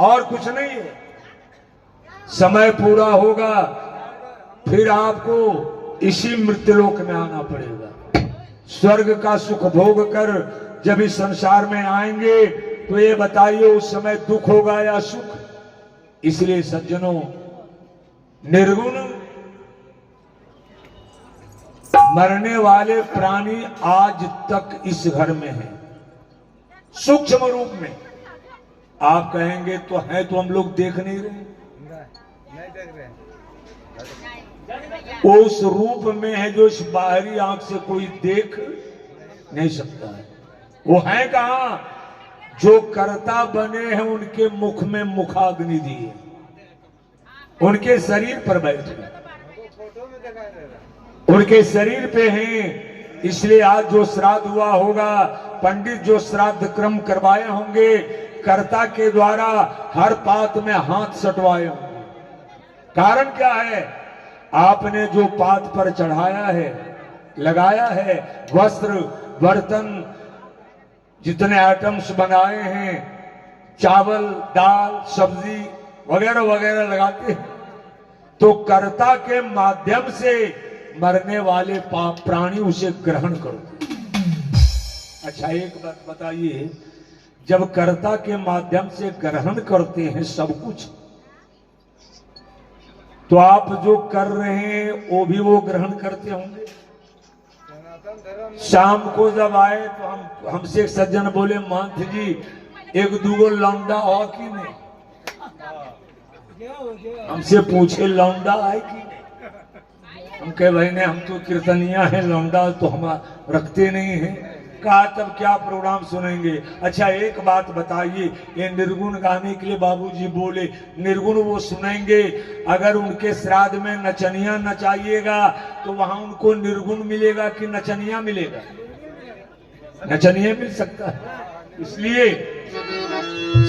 और कुछ नहीं है। समय पूरा होगा फिर आपको इसी मृत्युलोक में आना पड़ेगा। स्वर्ग का सुख भोग कर जब इस संसार में आएंगे तो ये बताइए उस समय दुख होगा या सुख। इसलिए सज्जनों, निर्गुण मरने वाले प्राणी आज तक इस घर में हैं, सूक्ष्म रूप में। आप कहेंगे तो है, तो हम लोग देख नहीं रहे, उस रूप में है जो इस बाहरी आंख से कोई देख नहीं सकता है। वो है कहां? जो कर्ता बने हैं उनके मुख में मुखाग्नि दी है, उनके शरीर पर बैठे, उनके शरीर पे हैं। इसलिए आज जो श्राद्ध हुआ होगा, पंडित जो श्राद्ध क्रम करवाए होंगे, कर्ता के द्वारा हर पात में हाथ सटवाए होंगे। कारण क्या है? आपने जो पात पर चढ़ाया है, लगाया है, वस्त्र, बर्तन, जितने आइटम्स बनाए हैं, चावल, दाल, सब्जी वगैरह वगैरह लगाते हैं, तो कर्ता के माध्यम से मरने वाले प्राणी उसे ग्रहण करते। अच्छा, एक बात बताइए, जब कर्ता के माध्यम से ग्रहण करते हैं सब कुछ, तो आप जो कर रहे हैं वो भी वो ग्रहण करते होंगे। शाम को जब आए तो हमसे एक सज्जन बोले, मांथ जी एक दूगो लौंडा हो कि नहीं? हमसे पूछे लौंडा आए कि नहीं? हम कहे भाई ने हम तो कीर्तनिया है, लौंडा तो हम रखते नहीं है। कहा तब क्या प्रोग्राम सुनेंगे? अच्छा एक बात बताइए, ये निर्गुण गाने के लिए बाबूजी बोले, निर्गुण वो सुनेंगे, अगर उनके श्राद्ध में नचनिया नचाइएगा तो वहां उनको निर्गुण मिलेगा कि नचनिया मिलेगा? नचनिया मिल सकता है। इसलिए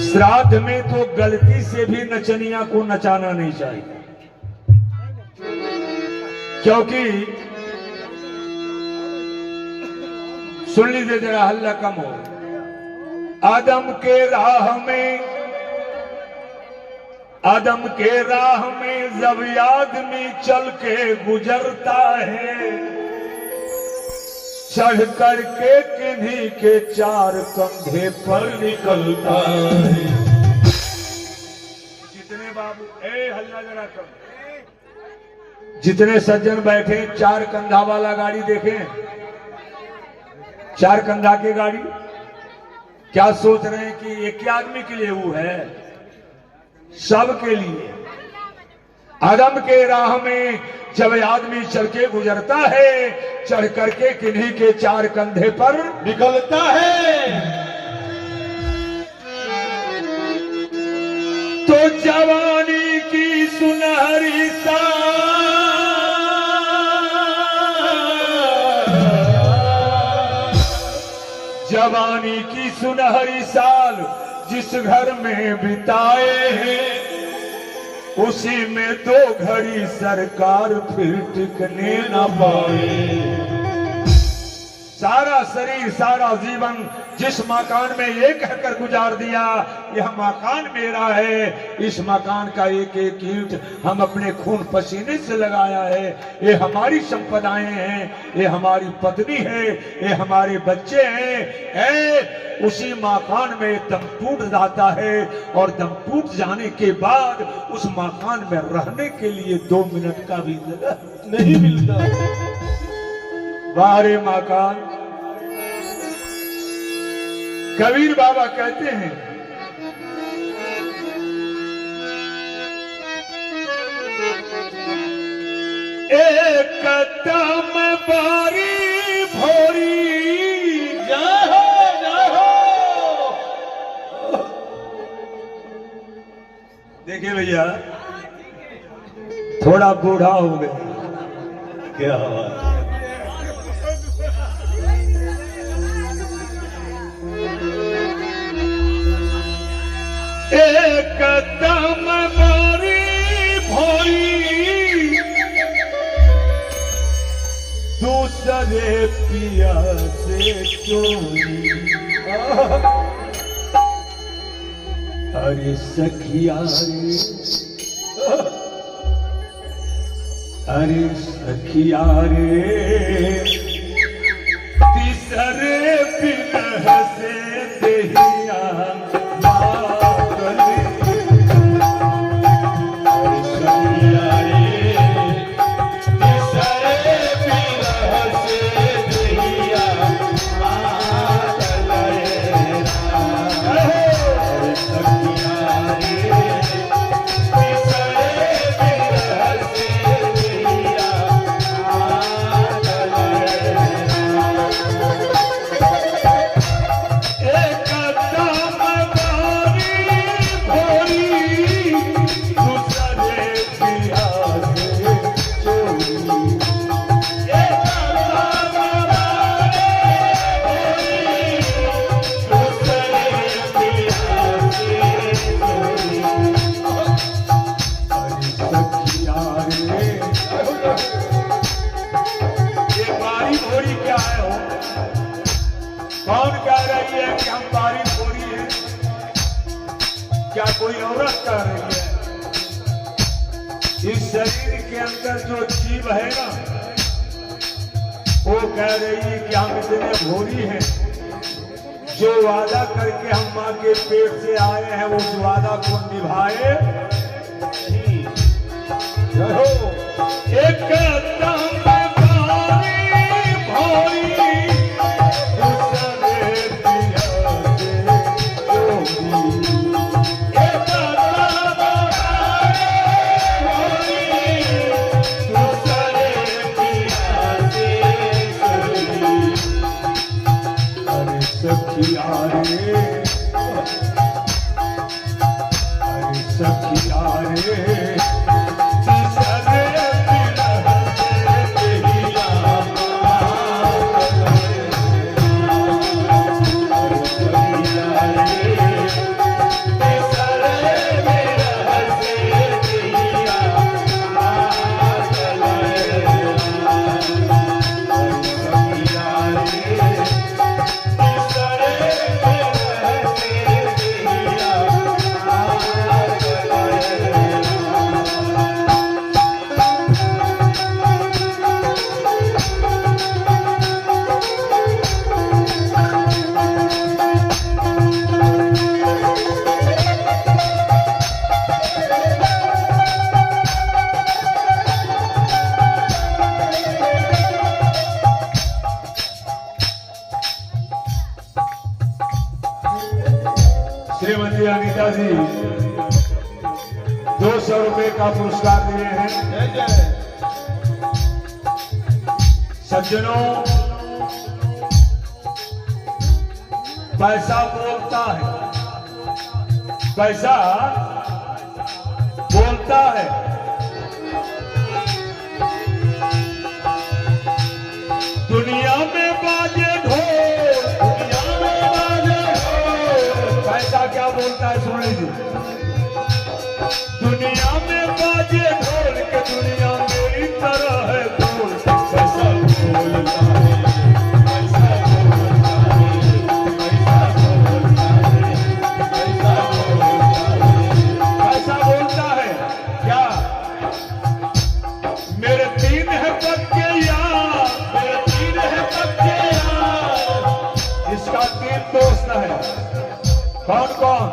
श्राद्ध में तो गलती से भी नचनिया को नचाना नहीं चाहिए, क्योंकि सुन लीजिए जरा, हल्ला कम हो। आदम के राह में जब आदमी चल के गुजरता है, चढ़ करके किन्हीं के चार कंधे पर निकलता है। जितने बाबू, हल्ला जरा कम। जितने सज्जन बैठे, चार कंधा वाला गाड़ी देखें, चार कंधा की गाड़ी, क्या सोच रहे हैं कि एक ही आदमी के लिए वो है? सब के लिए। आदम के राह में जब आदमी चल के गुजरता है, चढ़ करके किन्हीं के चार कंधे पर निकलता है। तो जवानी की सुनहरी जवानी की सुनहरी साल जिस घर में बिताए हैं, उसी में दो घड़ी सरकार फिर टिकने न पाए। सारा शरीर, सारा जीवन जिस मकान में ये कहकर गुजार दिया, यह मकान मेरा है, इस मकान का एक एक ईंट हम अपने खून पसीने से लगाया है, ये हमारी संपदाएं हैं, ये हमारी पत्नी है, ये हमारे बच्चे हैं। उसी मकान में दम टूट जाता है, और दम टूट जाने के बाद उस मकान में रहने के लिए 2 मिनट का भी जगह नहीं मिलता। बाहरे मकान। कबीर बाबा कहते हैं, एक दम बारी भोरी जाहो जाहो। देखिए भैया, थोड़ा बूढ़ा हो गया, क्या बात। एक दम बारी भोरी, दूसरे पिया से चोरी। अरे सखिया रे, अरे सखिया रे, तीसरे पिलह से देहिया मातले। अरे सखिया रे, तीसरे पिलह से देहिया मातले। अरे सखिया रे, तीसरे पिलह से देहिया मातले। कौन कह रही है कि हम बारी थोड़ी है? क्या कोई औरत कह रही है? इस शरीर के अंदर जो जीव है ना, वो कह रही है कि हम इतने भोरी हैं, जो वादा करके हम माँ के पेट से आए हैं वो उस वादा को निभाए नहीं। एक सखिया रे, अरे सखिया रे, तीसरे पिलह से देहिया मातले। अरे सखिया रे, तीसरे पिलह से देहिया मातले। अरे सखिया रे, श्रीमती अनीता जी 200 रुपए का पुरस्कार दिए हैं। सज्जनों, पैसा बोलता है, पैसा बोलता है। दुनिया में बाजे ढोल, दुनिया में बाजे ढोल, पैसा क्या बोलता है सुन लीजिए। दुनिया में बाजे ढोल के दुनिया मेरी तरह है ढोल। पैसा बोलता है, पैसा बोलता है, पैसा बोलता है, पैसा बोलता है, पैसा बोलता है। क्या मेरे 3 है पक्के यार, मेरे 3 है पक्के यार। इसका 3 दोस्त है। कौन कौन?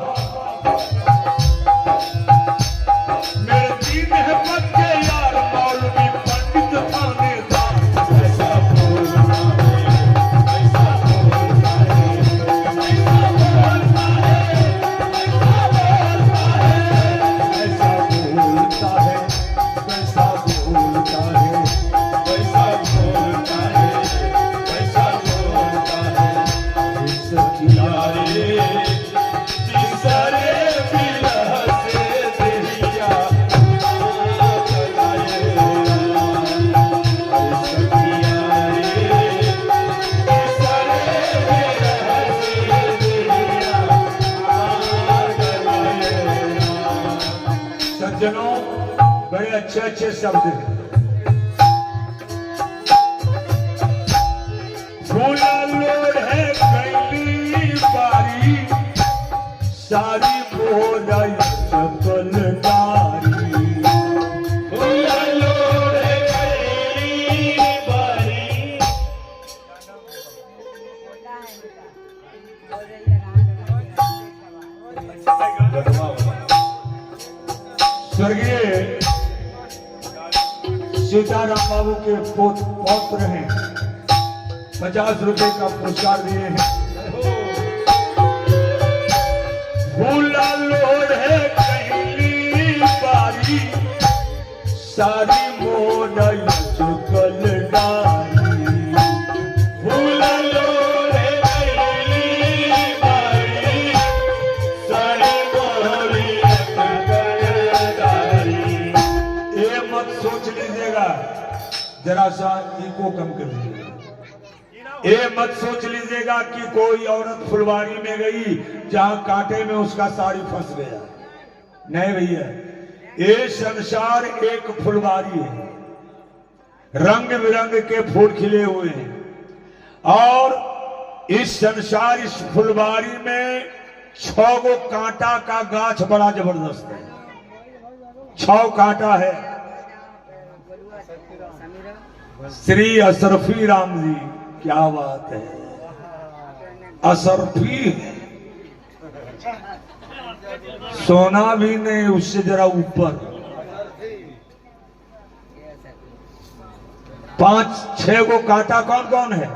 मेरे 3 है पक्के यार, मौलवी पंडित थानेदार। पैसा बोलता है, पैसा बोलता है, पैसा बोलता है, पैसा बोलता है, पैसा बोलता है, पैसा बोलता है, पैसा बोलता है, पैसा बोलता है। सखिया रे, तीसरे पिलह से देहिया मातले। सखिया रे, तीसरे पिलह से देहिया मातले। सज्जनों, बड़े अच्छे अच्छे शब्द हैं। फूला लोड़ है कैली बारी, सारी मोरा चपलदारी फूला लोढ़े गईली बारी स्वर्गीय सीताराम बाबू के पौत्र हैं, 50 रुपए का पुरस्कार दिए हैं। फूला लोढ़े गईली बारी सारी मोरा चपलदारी फूला लोढ़े गईली बारी सारी मोरी चपलदारी। ये मत सोच लीजिएगा, जरा सा इको कम कर लीजिएगा। ये मत सोच लीजिएगा कि कोई औरत फुलवारी में गई जहां कांटे में उसका साड़ी फंस गया। नहीं भैया, ये संसार एक फुलवारी है, रंग बिरंग के फूल खिले हुए हैं और इस संसार इस फुलवारी में 6 गो कांटा का गाछ बड़ा जबरदस्त है। 6 कांटा है। श्री अशरफी राम जी, क्या बात है, अशरफी है, सोना भी नहीं, उससे जरा ऊपर। 5-6 गो कांटा कौन कौन है?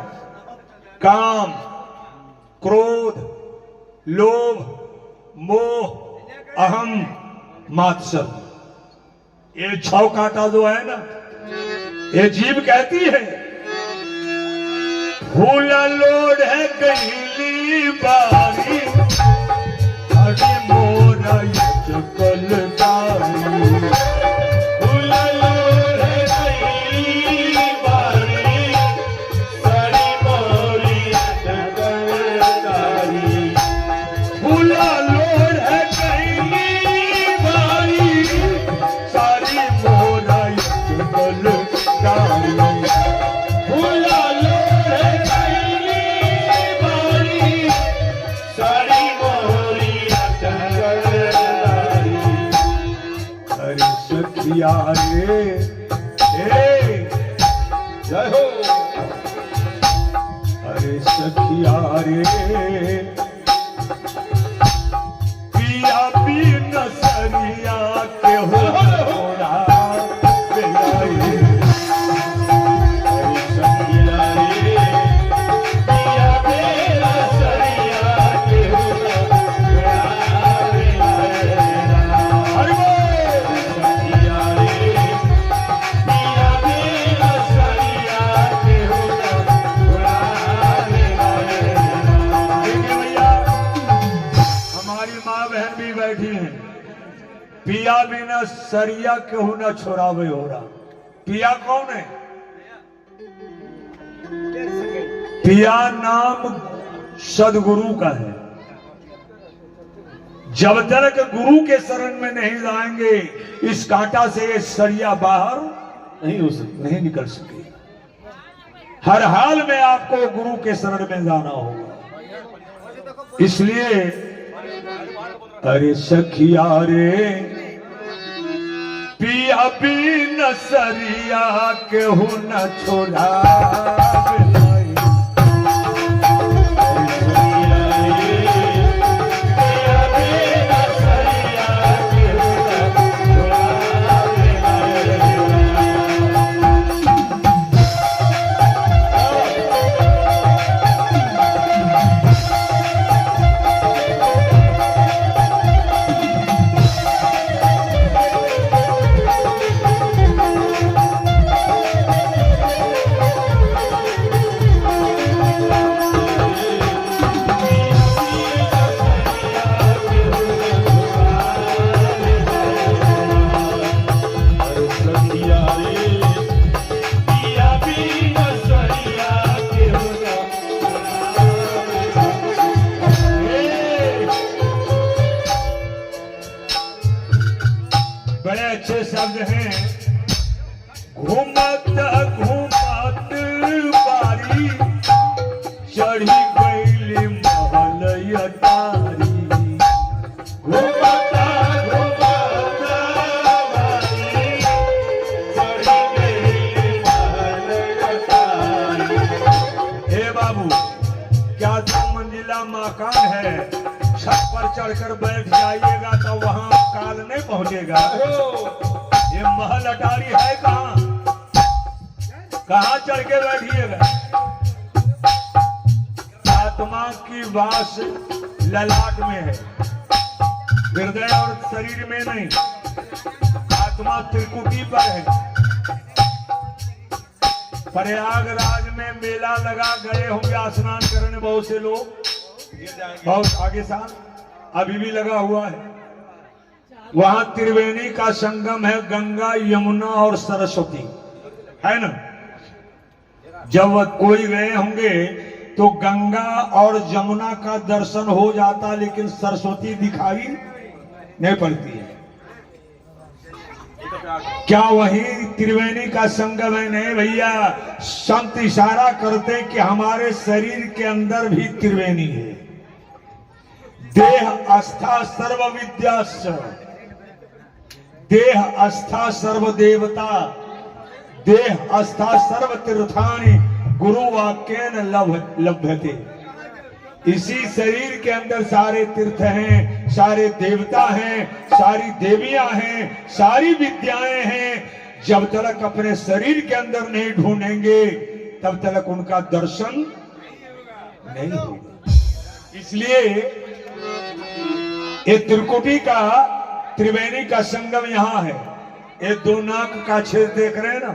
काम, क्रोध, लोभ, मोह, अहम, मात्सर। ये 6 कांटा जो है ना, ये जीव कहती है फूला लोढ़े गईली बारी हरी मोरा चपलदारी फूला लोढ़े गईली बारी सारी मोरी चपलदारी फूला लोढ़े गईली बारी सारी मोरा चपलदारी फूला लोढ़े गईली बारी सारी मोरी चपलदारी। अरे सखिया रे, हे जय हो। अरे सखिया रे, पिया बिन सरिया के हो थोड़ा बिलाई। अरे सखिया रे, पिया बेला सरिया के होला अरे वो सखिया रे, पिया बेला सरिया के होला देखिए भैया, हमारी माँ बहन भी बैठी हैं। पिया बिना सरिया केहू न छोड़ावे हो रहा। पिया कौन है? पिया नाम सदगुरु का है। जब तक गुरु के शरण में नहीं जाएंगे, इस कांटा से ये सरिया बाहर नहीं हो सकती, नहीं निकल सके। हर हाल में आपको गुरु के शरण में जाना होगा। इसलिए अरे सखिया रे, पिया बिन सरिया केहू न छोड़ा बिलाई। अच्छे शब्द हैं। घूमत घूमत बारी चढ़ी गईली महल अटारी। घूमत चढ़कर बैठ जाइएगा तो वहां काल नहीं पहुंचेगा। ये महल अटारी है कहाँ, कहाँ चढ़ के बैठिएगा। आत्मा की वास ललाट में है, हृदय और शरीर में नहीं। आत्मा त्रिकुटी पर है। प्रयागराज में मेला लगा, गए होंगे स्नान करने बहुत से लोग, बहुत आगे साल अभी भी लगा हुआ है। वहां त्रिवेणी का संगम है, गंगा यमुना और सरस्वती है ना। जब कोई गए होंगे तो गंगा और यमुना का दर्शन हो जाता, लेकिन सरस्वती दिखाई नहीं पड़ती है। क्या वही त्रिवेणी का संगम है? नहीं भैया, संत इशारा करते कि हमारे शरीर के अंदर भी त्रिवेणी है। देह आस्था सर्व विद्याश्च, देह आस्था सर्व देवता, देह आस्था सर्व तीर्थानि गुरु वाक्येन लभ्यते। इसी शरीर के अंदर सारे तीर्थ हैं, सारे देवता हैं, सारी देवियां हैं, सारी विद्याएं हैं। जब तक अपने शरीर के अंदर नहीं ढूंढेंगे तब तक उनका दर्शन नहीं होगा। इसलिए ये त्रिकुटी का, त्रिवेणी का संगम यहां है। ये दो नाक का छेद देख रहे हैं ना,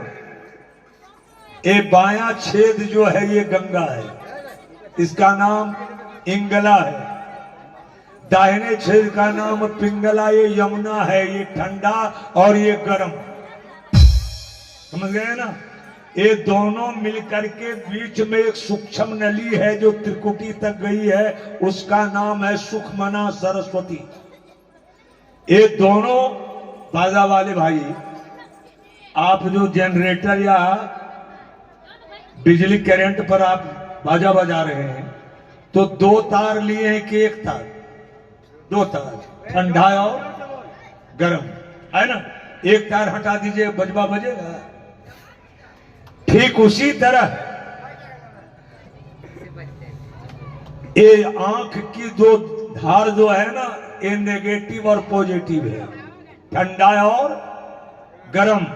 ये बायां छेद जो है ये गंगा है, इसका नाम इंगला है। दाहिने छेद का नाम पिंगला, ये यमुना है। ये ठंडा और ये गर्म, समझ गए ना। ये दोनों मिलकर के बीच में एक सूक्ष्म नली है जो त्रिकुटी तक गई है, उसका नाम है सुखमना सरस्वती। ये दोनों बाजा वाले भाई, आप जो जनरेटर या बिजली करंट पर आप बाजा बजा रहे हैं तो दो तार लिए हैं कि एक तार? दो तार, ठंडा और गर्म है ना। एक तार हटा दीजिए, बजवा बजेगा। ठीक उसी तरह ये आंख की दो धार जो है ना, ये नेगेटिव और पॉजिटिव है, ठंडा और गर्म।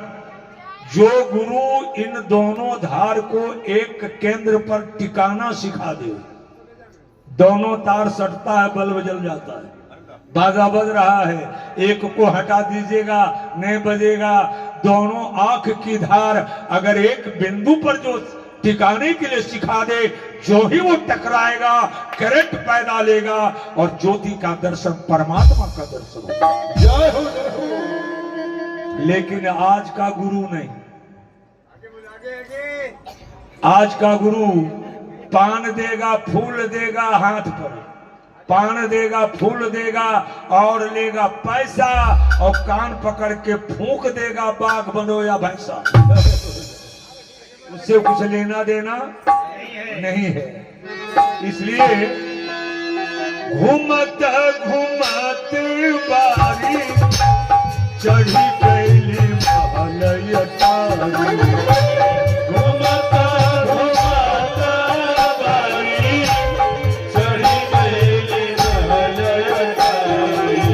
जो गुरु इन दोनों धार को एक केंद्र पर टिकाना सिखा दे, दोनों तार सटता है, बल्ब जल जाता है। बाजा बज रहा है, एक को हटा दीजिएगा नहीं बजेगा। दोनों आंख की धार अगर एक बिंदु पर जो टिकाने के लिए सिखा दे, जो ही वो टकराएगा करंट पैदा लेगा और ज्योति का दर्शन, परमात्मा का दर्शन होगा। जय हो, जय हो। लेकिन आज का गुरु नहीं, आज का गुरु पान देगा, फूल देगा हाथ पर, पान देगा, फूल देगा और लेगा पैसा, और कान पकड़ के फूंक देगा, बाघ बनो या भैंसा। उससे कुछ लेना देना नहीं है। इसलिए घूमत घूमत बारी चढ़ी गईली महल अटारी। घूमत घूमत बारी चढ़ी गईली महल अटारी।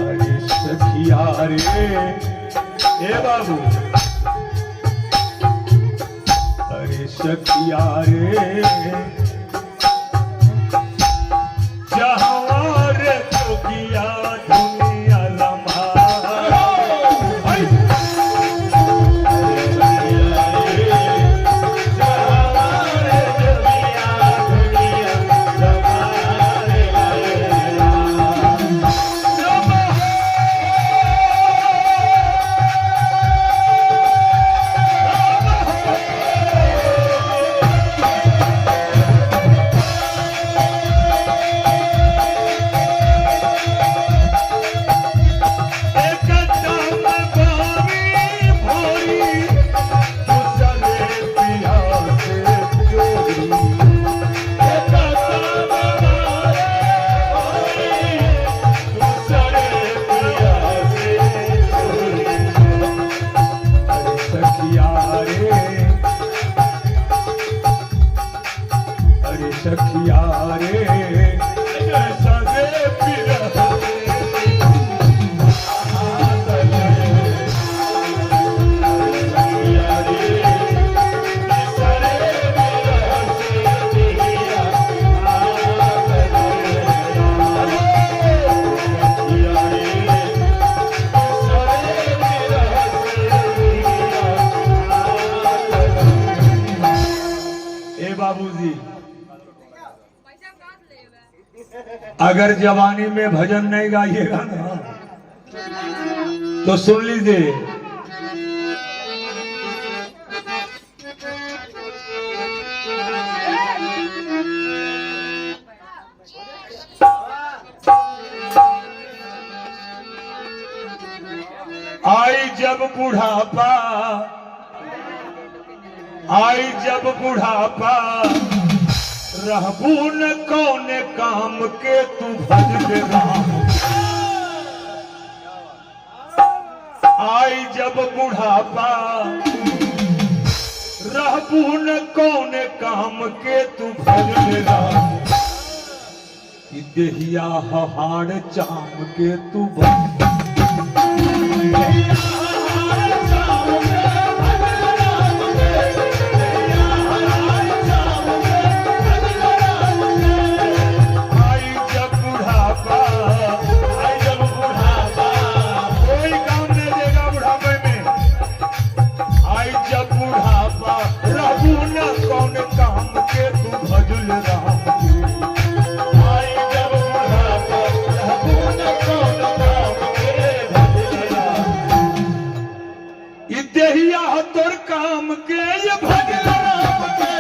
अरे सखिया रे, ए बाबू, अरे सखिया रे, जहां रे तो किया दुनिया लम्हा। अगर जवानी में भजन नहीं गाइएगा ना तो सुन लीजिए, आई जब बुढ़ापा, आई जब बुढ़ापा, रहबू न कौन काम के तू भज राम। आई जब बुढ़ापा, रहबू न कौन काम के तू भज राम। देहिया हाड़ चाम के तू भज तोर काम के ये भजन राम के।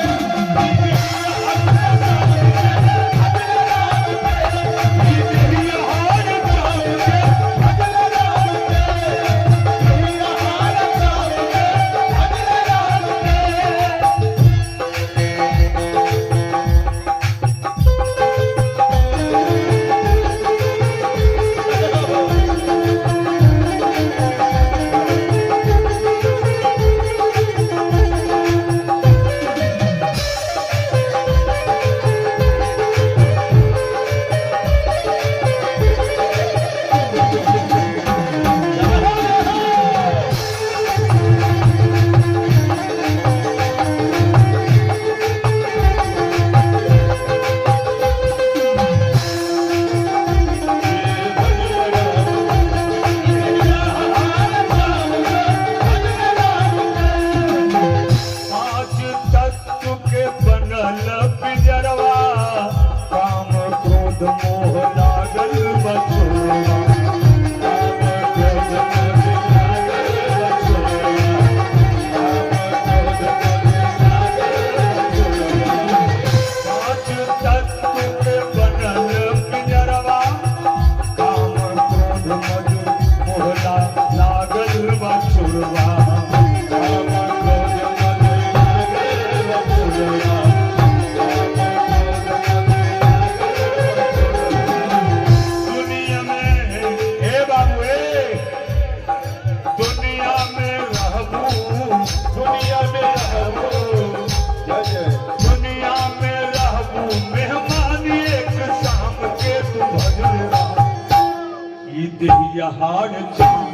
हाड़ चाम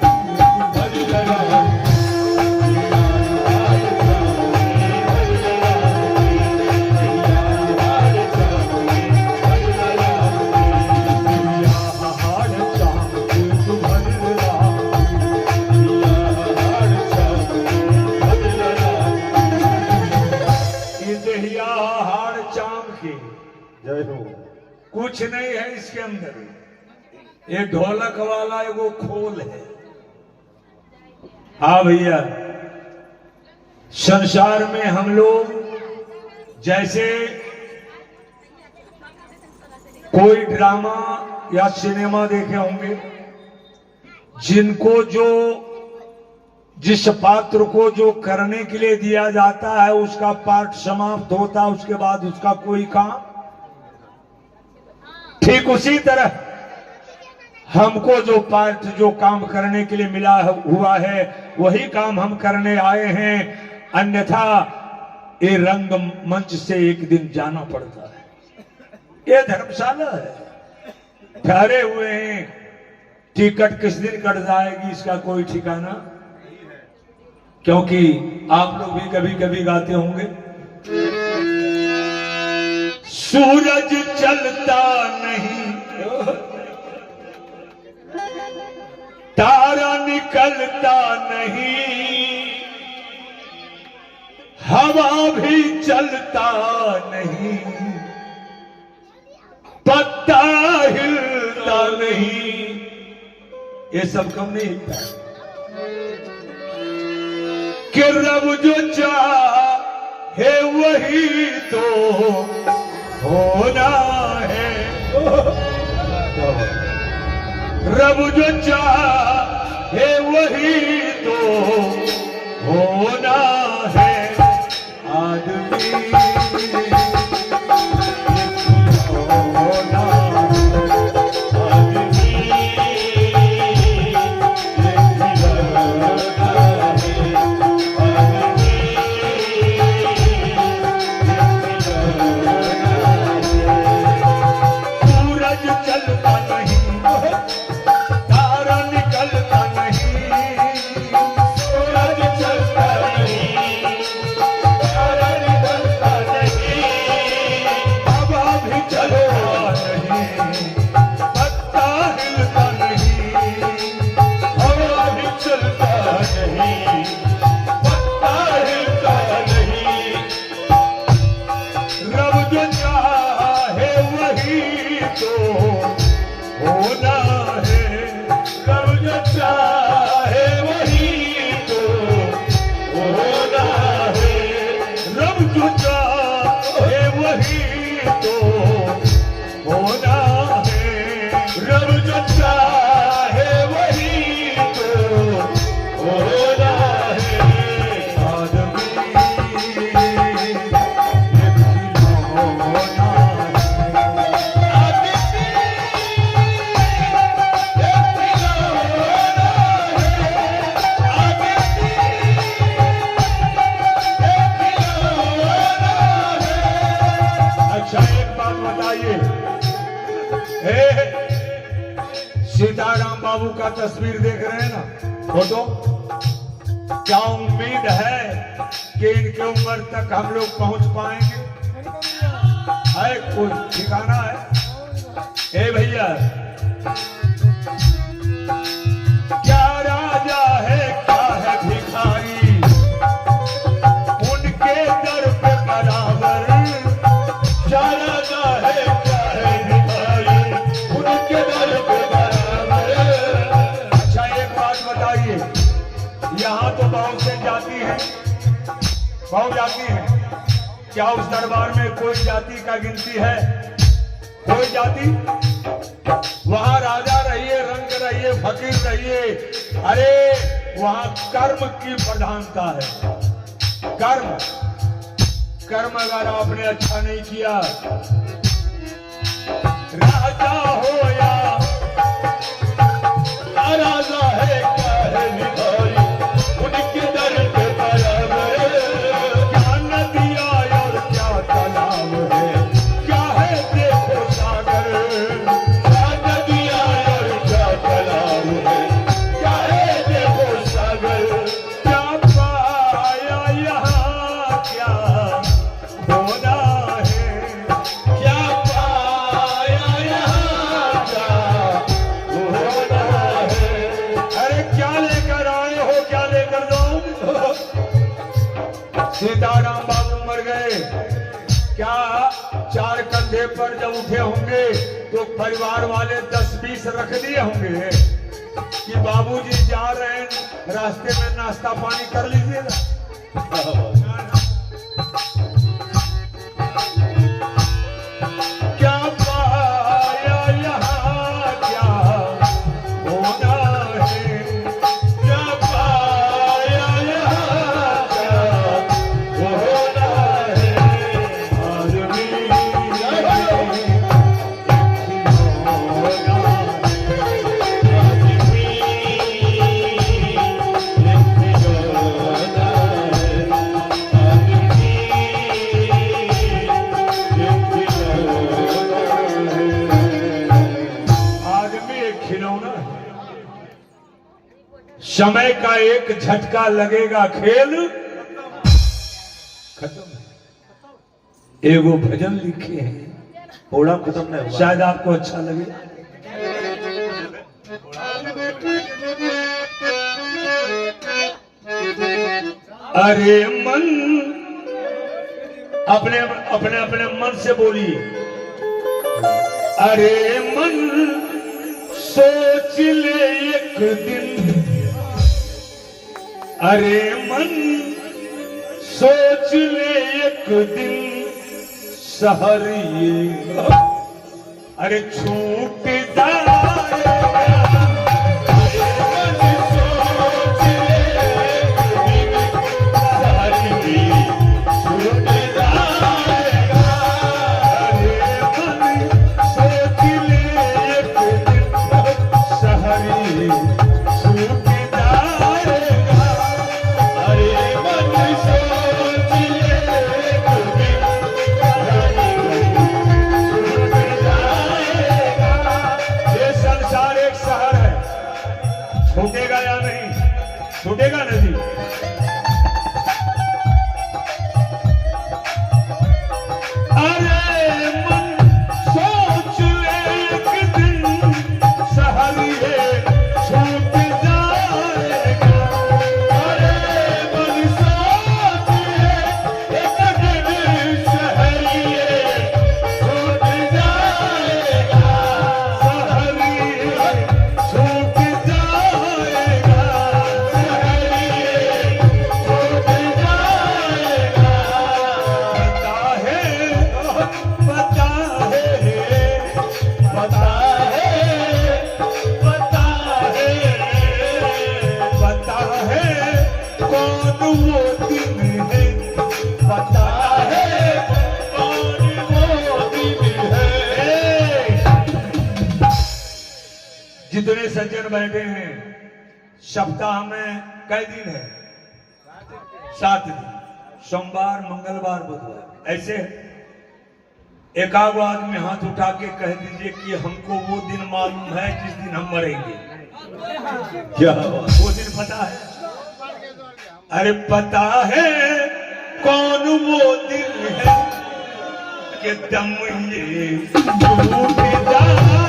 भज राम। कुछ नहीं है इसके अंदर, ये ढोलक वाला एगो खोल है। हाँ भैया, संसार में हम लोग जैसे कोई ड्रामा या सिनेमा देखे होंगे, जिनको जो जिस पात्र को जो करने के लिए दिया जाता है उसका पार्ट समाप्त होता है, उसके बाद उसका कोई काम। ठीक उसी तरह हमको जो पार्ट जो काम करने के लिए मिला हुआ है वही काम हम करने आए हैं, अन्यथा ये रंग मंच से एक दिन जाना पड़ता है। ये धर्मशाला है, ठहरे हुए हैं, टिकट किस दिन कट जाएगी इसका कोई ठिकाना। क्योंकि आप लोग भी कभी कभी गाते होंगे, सूरज चलता नहीं, तारा निकलता नहीं, हवा भी चलता नहीं, पत्ता ये सब कम नहीं है कि रब जो चाहे वही तो होना है। रब जो चाहे वही तो होना है। आदमी होना सीताराम बाबू का तस्वीर देख रहे हैं ना, फोटो। क्या उम्मीद है कि इनके उम्र तक हम लोग पहुंच पाएंगे? है कोई ठिकाना है? ए भैया, क्या राजा है क्या है भिखारी, उनके दर पे बराबर। क्या राजा है क्या है भिखारी, उनके दर पे बराबर। अच्छा एक बात बताइए, यहाँ तो बहुत से जाति है, बहुत जाति है, क्या उस दरबार में कोई जाति का गिनती है? कोई जाति? वहां राजा रहिए, रंग रहिए, फकीर रहिए, अरे वहां कर्म की प्रधानता है। कर्म कर्म अगर आपने अच्छा नहीं किया, राजा हो या राजा है क्या है भिखारी, उनके दर पे बराबर। क्या नदिया और क्या तालाब है, क्या है देखो सागर। क्या नदिया और क्या तालाब है, क्या है देखो सागर। क्या पाया यहाँ क्या होना है, क्या पाया यहाँ क्या होना है। अरे क्या लेकर आए हो, क्या लेकर जाओ। सीताराम बाबू मर गए, क्या चार कंधे पर जब उठे होंगे तो परिवार वाले 10-20 रख दिए होंगे कि बाबूजी जा रहे हैं, रास्ते में नाश्ता पानी कर लीजिएगा। क्या पाया यहाँ क्या होना है, क्या पाया यहाँ क्या होना है। आदमी खिलौना है। समय का एक झटका लगेगा, खेल खत्म। एगो भजन लिखे हैं, प्रोग्राम खत्म नहीं हुआ, शायद आपको अच्छा लगे। अरे मन, अपने अपने अपने मन से बोलिए। अरे मन सोच ले एक दिन, अरे मन सोच ले एक दिन शहर ये, अरे छूट जाएगा। छूटेगा या नहीं? छूटेगा नहीं। अरे मन सोच ले एक दिन शहर ये छूट जाएगा। अरे मन सोच ले एक दिन शहर ये छूट जाएगा। शहर ये छूट जितने सज्जन बैठे हैं, सप्ताह में कई दिन है? 7 दिन, सोमवार, मंगलवार, बुधवार। ऐसे एकाध आदमी हाथ उठा के कह दीजिए कि हमको वो दिन मालूम है जिस दिन हम मरेंगे। क्या वो दिन पता है? अरे पता है कौन वो दिन है कि दम ये टूट जाएगा।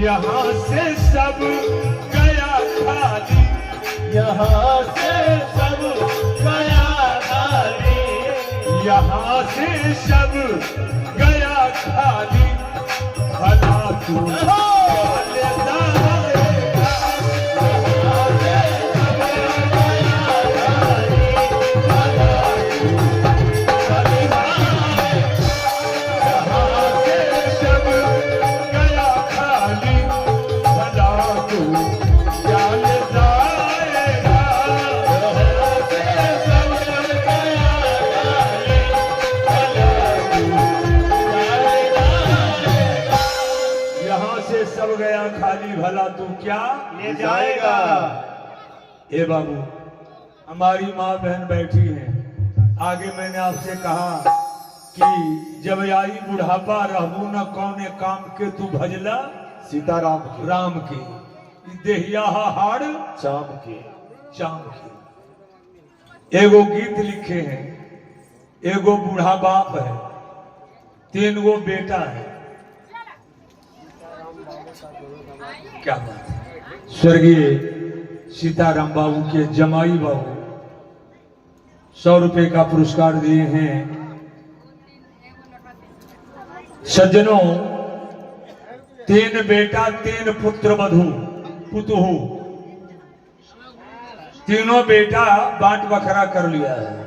यहाँ से सब गया खाली, यहाँ से सब गया खाली, यहाँ से सब गया खाली। भला तू Yeah. भजला तू क्या ले जाएगा। ए बाबू, हमारी माँ बहन बैठी हैं। आगे मैंने आपसे कहा कि जब आई बुढ़ापा रहू न कौने काम के तू भजला सीताराम के राम के, देहिया हाड़ चाम के चाम के। एगो गीत लिखे हैं, एगो बूढ़ा बाप है, 3 गो बेटा है। क्या बात है। स्वर्गीय सीताराम बाबू के जमाई बाबू 100 रुपए का पुरस्कार दिए हैं। सज्जनों, 3 बेटा 3 पुत्र वधु पुतहु, तीनों बेटा बांट बखरा कर लिया है।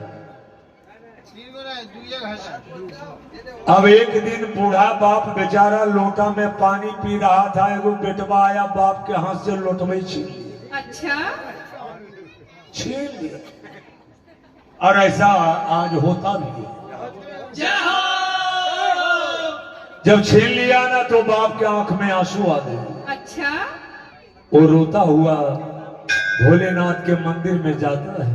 अब एक दिन बूढ़ा बाप बेचारा लोटा में पानी पी रहा था, एगो बेटवा आया, बाप के हाथ से लोटवे छीन लिया। अच्छा, छीन लिया। और ऐसा आज होता भी है। जब छीन लिया ना तो बाप के आंख में आंसू आ गए। अच्छा, वो रोता हुआ भोलेनाथ के मंदिर में जाता है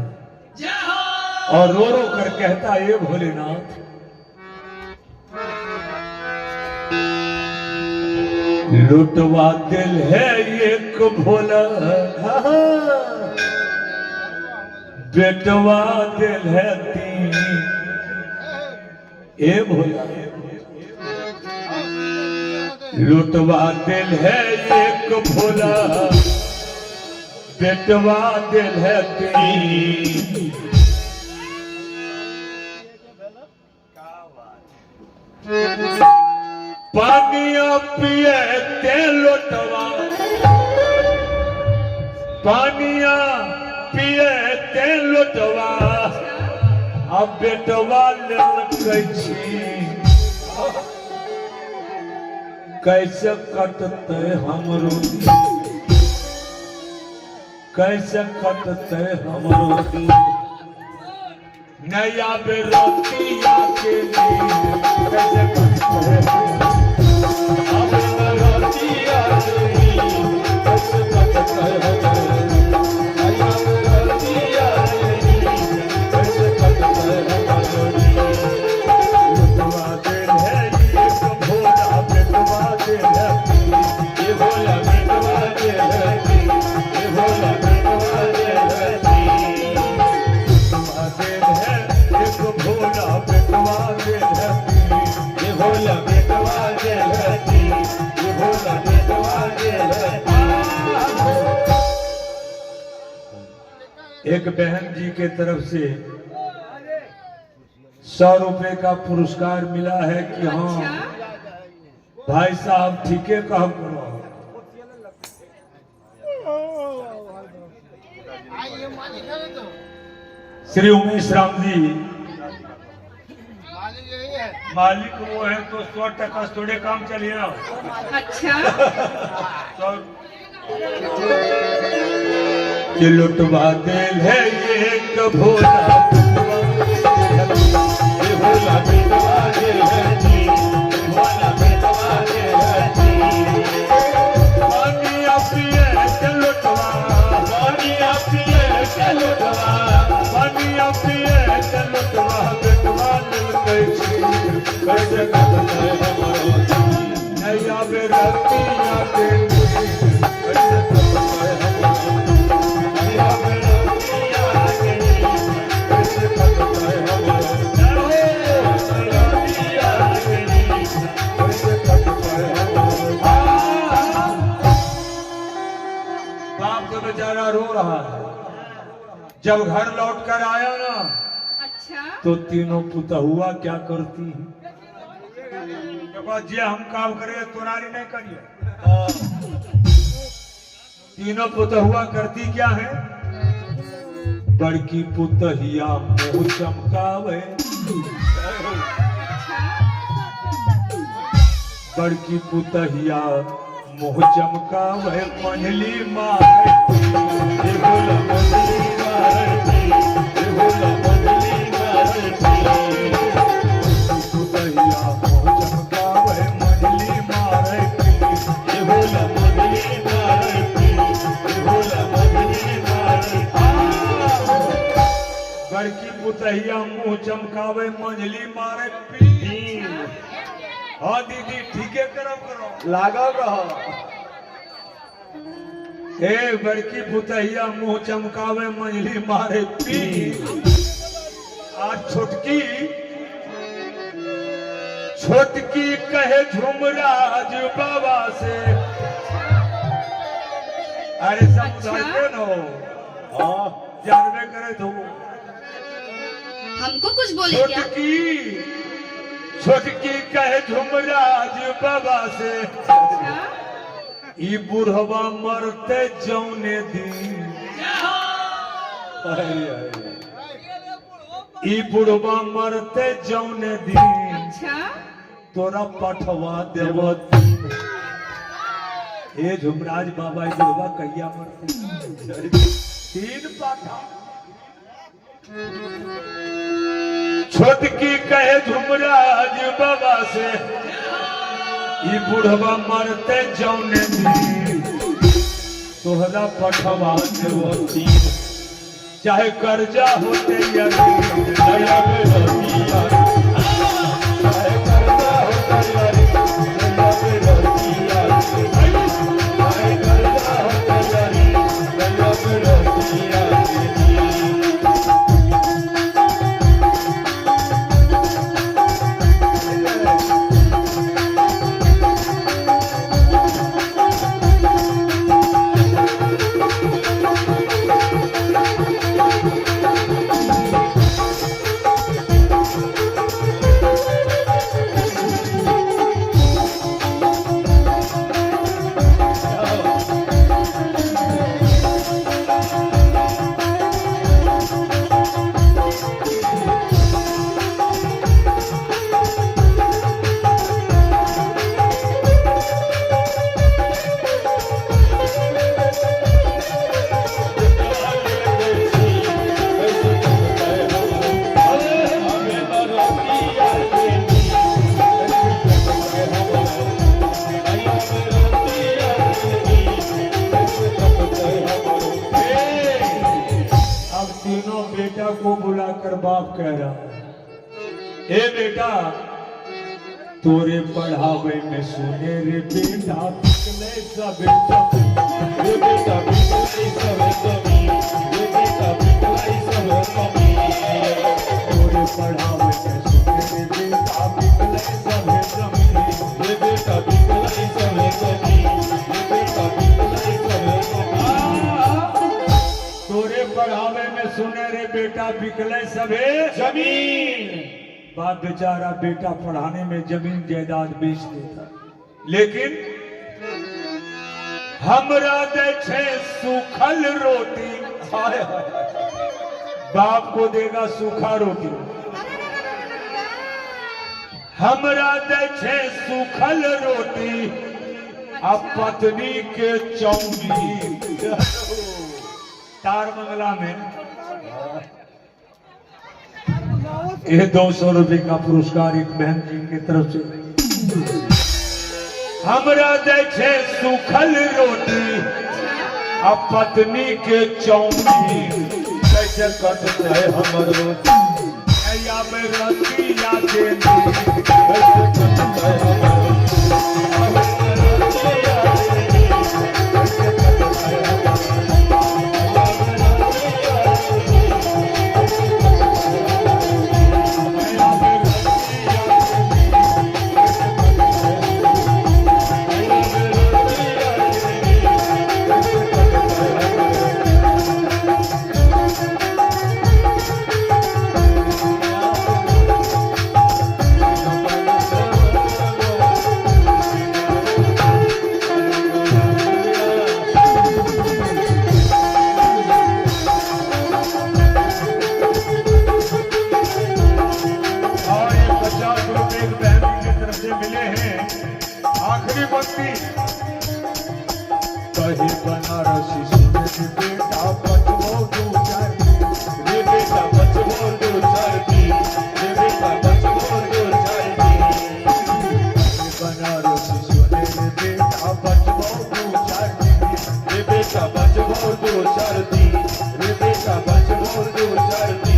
और रो रो कर कहता है, भोलेनाथ लुटवा दिल है एक भोला, बेटवा दिल है 3। ए भोला लुटवा दिल है एक भोला, बेटवा दिल है 3। पानिया पिए ते लोटवा, पानिया पिए ते लोटवा, अब बेटवा ले कैसे कटते हमरो, कैसे कटते हमरो नया बेरोतिया के लिए, कैसे कटते अब बेरोतिया के लिए, कैसे कटते नया बेरोतिया के लिए, कैसे कटते लुटवा दिल है एक भोला, बेटवा दिल है ये भोला, बेटवा दिल है ये भोला, बेटवा दिल है लुटवा दिल है एक भोला, बेटवा दिल है ये भोला, बेटवा दिल है ये भोला, बेटवा दिल है। एक बहन जी के तरफ से 100 रुपए का पुरस्कार मिला है कि हाँ भाई साहब ठीक है काम करो। श्री उमेश राम जी मालिक वो है तो 100 थोड़े काम चलिए ना। अच्छा, ये लुटवा दिल है एक भोला, ये भोला बेटवा दिल है जी, भोला बेटवा दिल है जी। पानिया पिए के लुटवा, पानिया पिए के लुटवा, पानिया पिए के लुटवा, बेटवा दिल कैसे कटते हमारो नया बेरतिया के कैसे कटते हमारो नया बेरतिया के कैसे कटते हमारो नया बेरतिया के कैसे कटते हमारो। बाप तो बेचारा रो रहा है। जब घर लौट कर आया ना अच्छा, तो तीनों पुतहुआ क्या करती है? देखो जे हम काम करे तुनारी नहीं करिए। तीनों पुतहुआ करती क्या है? बड़की पुतहिया मुंह चमकावे, बड़की पुतहिया मुंह चमकावे, मंडली मारे ये बोला मंडली मारे ये बोला मंडली मारे पुतहिया मुंह चमकावे, मंडली मारे ये बोला मंडली मारे मंझली मारे पी। हाँ दीदी ठीके करो। लागल रहो। ए बड़की पुतहिया मुंह चमकावे मंझली मारे पी। आज छोटकी कहे झुमराज बाबा से। अरे सब जानते न हो। हाँ जानवे करे तो हमको कुछ बोले क्या? छोटकी कहे झुमराज बाबा से। अच्छा? ई बुढ़वा मरते जौने दिन। ई बुढ़वा मरते जौने दिन। अच्छा? तोरा पठवा देव। हे झुमराज बाबा ई बुढ़वा कहिया मरते? 3 पाठा। छोटकी कहे झुमराज बाबा से। ई बुढ़वा मरते जौने दिन। तोहरा पठवा देव 3। चाहे कर्जा होते या ऋण, दया में रहती यार। चाहे कर्जा होते या ऋण, दया में रहती यार। चाहे कर्जा होते या ऋण, दया में रहती यार। को बुलाकर बाप कह रहा, ए बेटा तोरे पढ़ावे में सुने रे बेटा पिछले सब रे बेटा पिछले सब कमी, रे बेटा पिछले सब कमी। तोरे पढ़ावे में सुने रे बेटा पिछले सब कमी, रे बेटा पिछले सब कमी, रे बेटा पिछले सब कमी। तोरे पढ़ावे में सुने रे बेटा बिकले सबे जमीन। बाप बेचारा बेटा पढ़ाने में जमीन जायदाद बेच देता, लेकिन हमरा दे छे सूखल रोटी। बाप को देगा सूखा रोटी, हमरा दे छे सूखल रोटी अब पत्नी के चौकी। तार मंगला में ये 200 रुपए का पुरस्कार एक बहन जी की तरफ से। हमरा दे छे सूखल रोटी अब पत्नी के चौकी। कैसे कटते है हमरो या में रतिया के कैसे कटते है हमरो कहे बनारसी सुने रे बेटा बचमो दो चार रे बेटा बचमो दो चार दी रे बेटा बचमो दो चार दी। बनारसी सुने रे बेटा बचमो दो चार दी रे बेटा बचमो दो चार दी रे बेटा बचमो दो चार दी।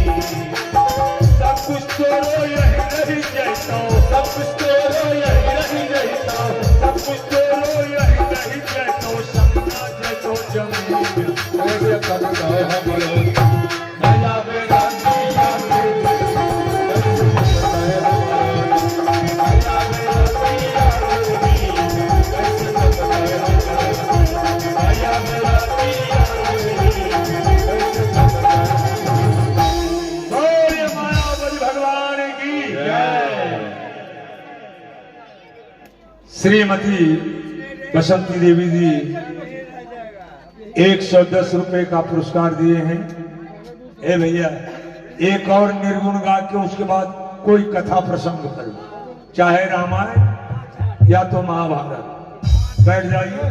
सब कुछ तो यही रही जैतो सब कुछ तेरो यही रही जैतो सब कुछ तेरो यही रही जैतो समझा जैतो जमीन ऐसे करता है बड़ो नया बेरा दिया श्रीमती बसंती देवी जी 110 रुपए का पुरस्कार दिए हैं। ए भैया एक और निर्गुण गा के उसके बाद कोई कथा प्रसंग करो, चाहे रामायण या तो महाभारत। बैठ जाइए।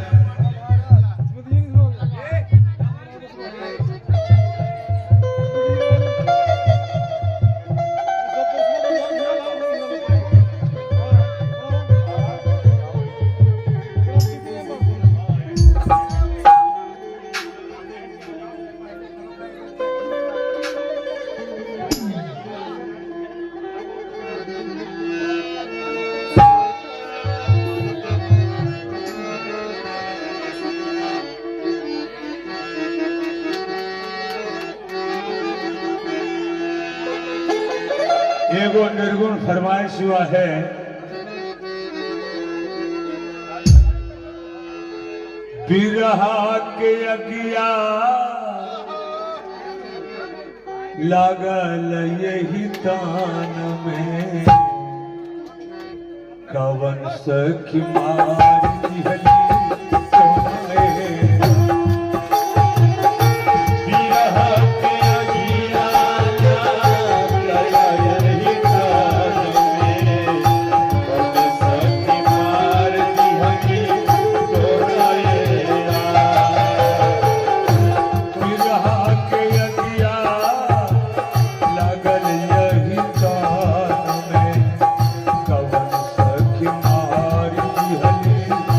एगो निर्गुण फरमाइश हुआ है। बिरहा के अगिया लागल यही तान में कवन सखी मार दिहली हली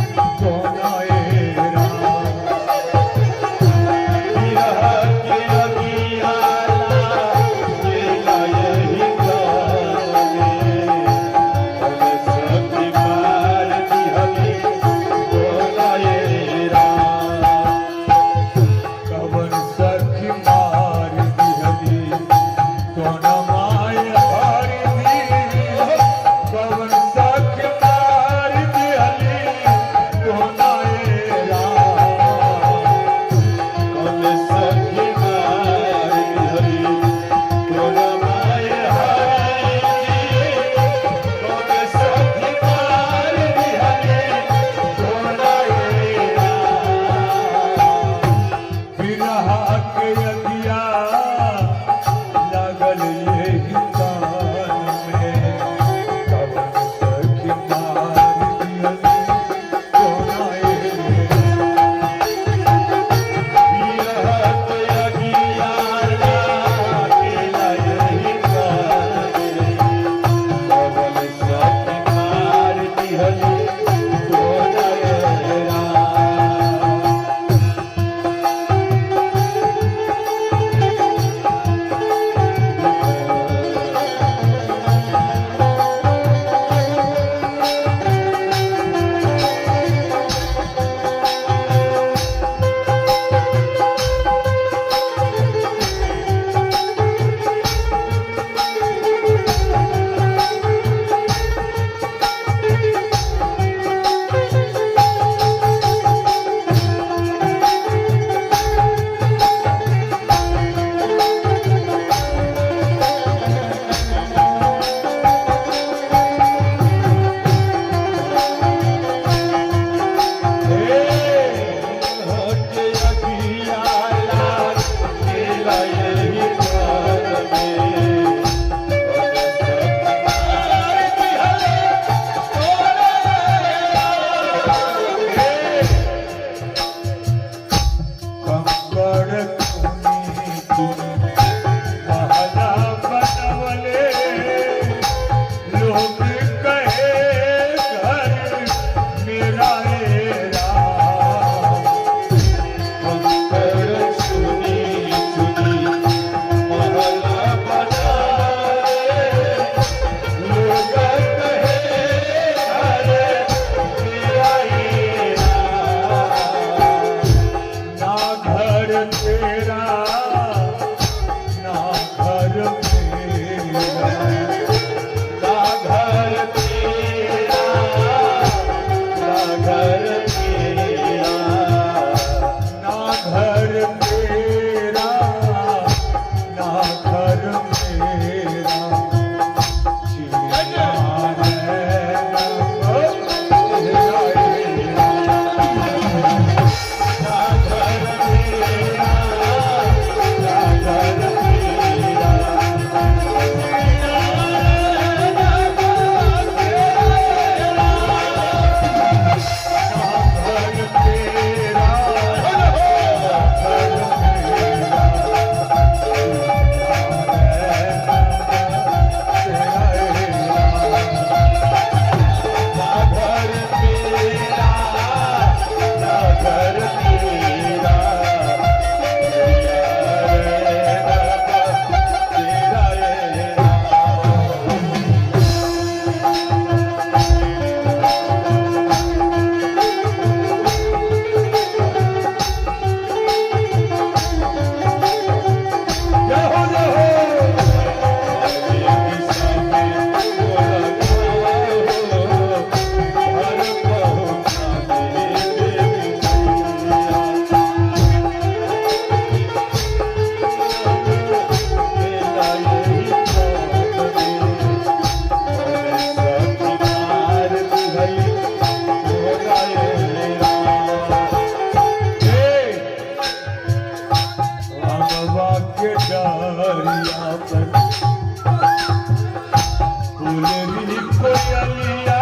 गुलरी कोयलिया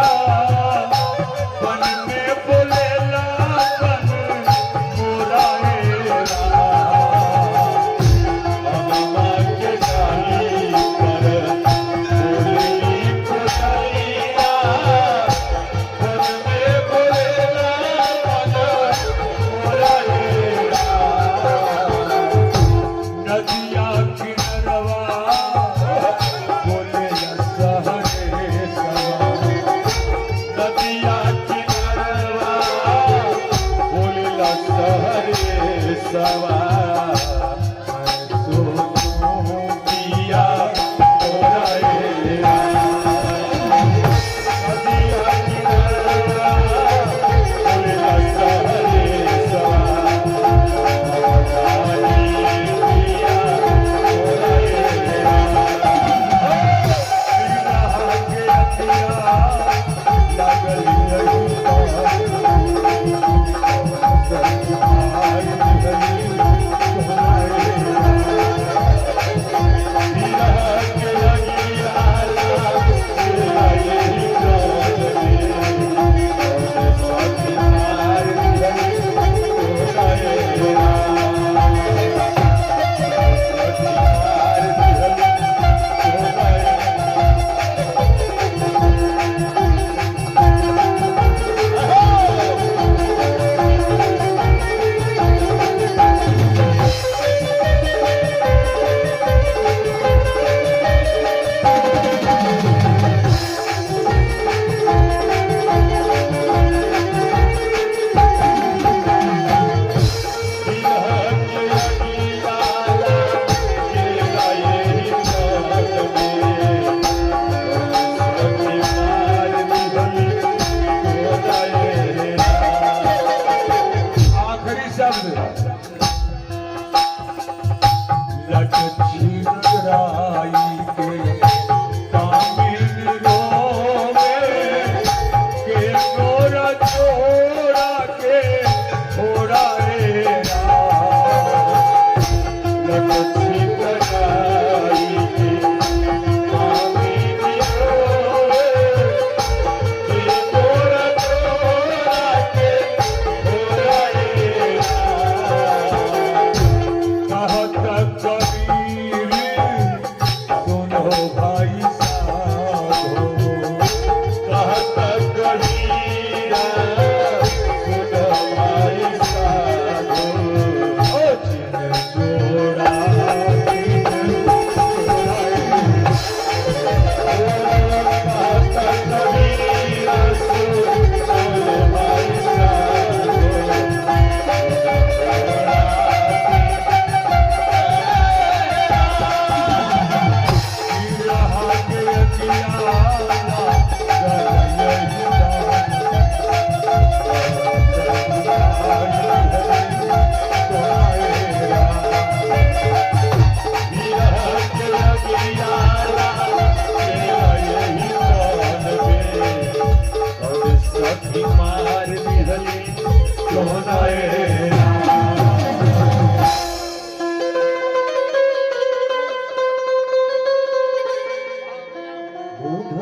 वन में बोलेला बन मोरा हेरा अम्मा के डाली पर गुलरी कोयलिया वन में बोलेला बन मोरा हेरा नदिया किनरवा बोले सहरे सवा नदिया किनरवा बोले सहरे सवा सोनू पिया मोरा हेरा नदिया किनरवा बोले सहरे सवा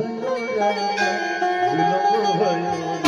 भयो राम जुलम भयो